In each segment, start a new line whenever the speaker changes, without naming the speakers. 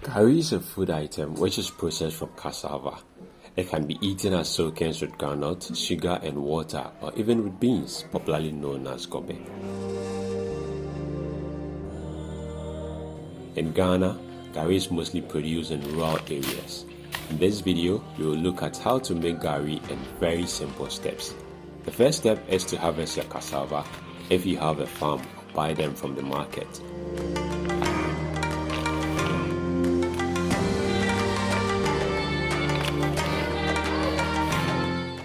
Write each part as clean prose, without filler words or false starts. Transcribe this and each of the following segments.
Gari is a food item which is processed from cassava. It can be eaten as soakings with groundnut, sugar and water, or even with beans, popularly known as gobe. In Ghana, gari is mostly produced in rural areas. In this video, we will look at how to make gari in very simple steps. The first step is to harvest your cassava if you have a farm or buy them from the market.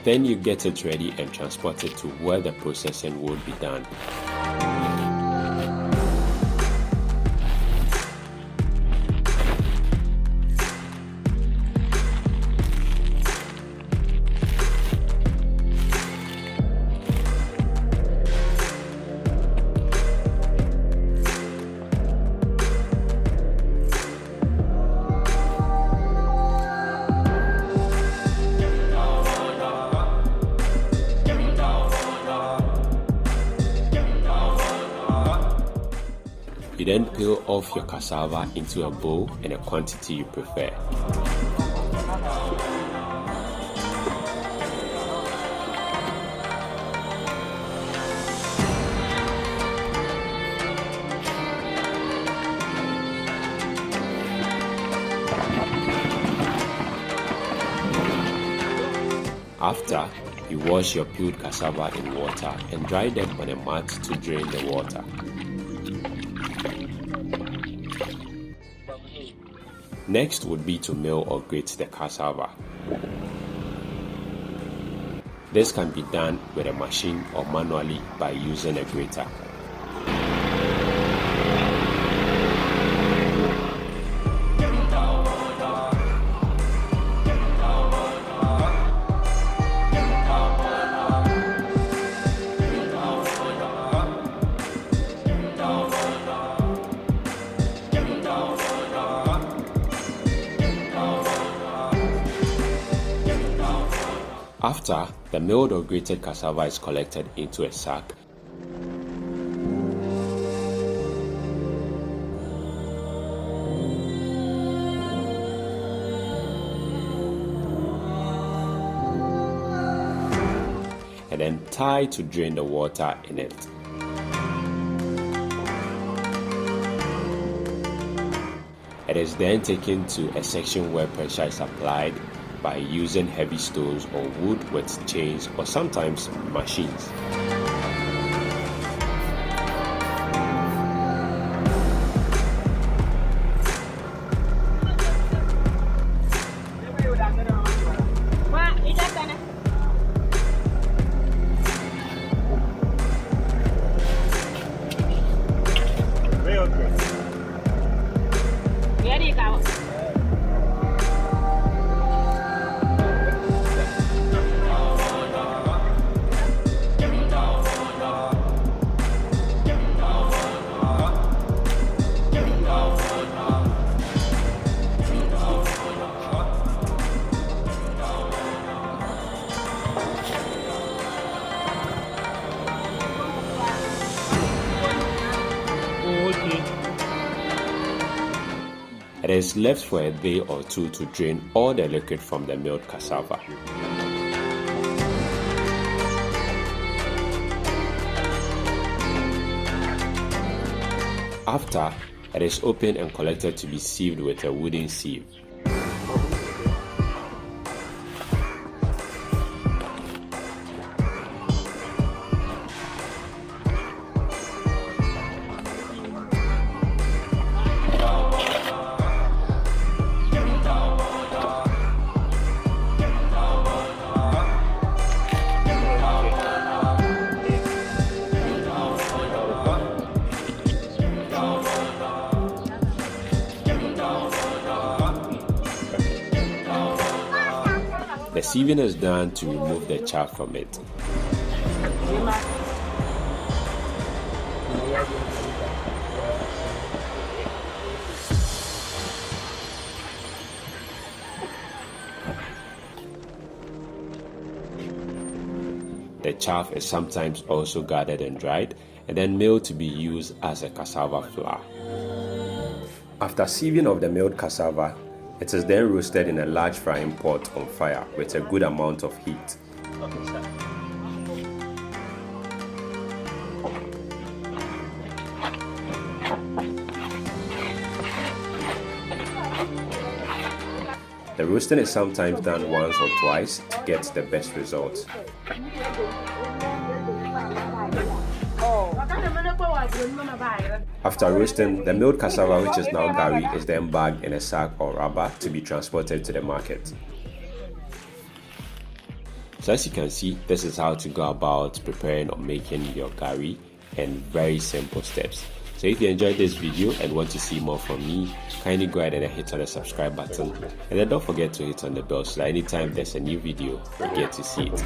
Then you get it ready and transport it to where the processing will be done. You then peel off your cassava into a bowl in a quantity you prefer. After, you wash your peeled cassava in water and dry them on a mat to drain the water. Next would be to mill or grate the cassava. This can be done with a machine or manually by using a grater. After, the milled or grated cassava is collected into a sack. And then tied to drain the water in it. It is then taken to a section where pressure is applied by using heavy stones or wood with chains or sometimes machines. It is left for a day or two to drain all the liquid from the milled cassava. After, it is opened and collected to be sieved with a wooden sieve. The sieving is done to remove the chaff from it. The chaff is sometimes also gathered and dried and then milled to be used as a cassava flour. After sieving of the milled cassava, it is then roasted in a large frying pot on fire with a good amount of heat.
Okay, sir.
The roasting is sometimes done once or twice to get the best results. After roasting, the milled cassava, which is now gari, is then bagged in a sack or rubber to be transported to the market. So as you can see, this is how to go about preparing or making your gari, and very simple steps. So if you enjoyed this video and want to see more from me, kindly go ahead and hit on the subscribe button, and then don't forget to hit on the bell so that anytime there's a new video, you get to see it.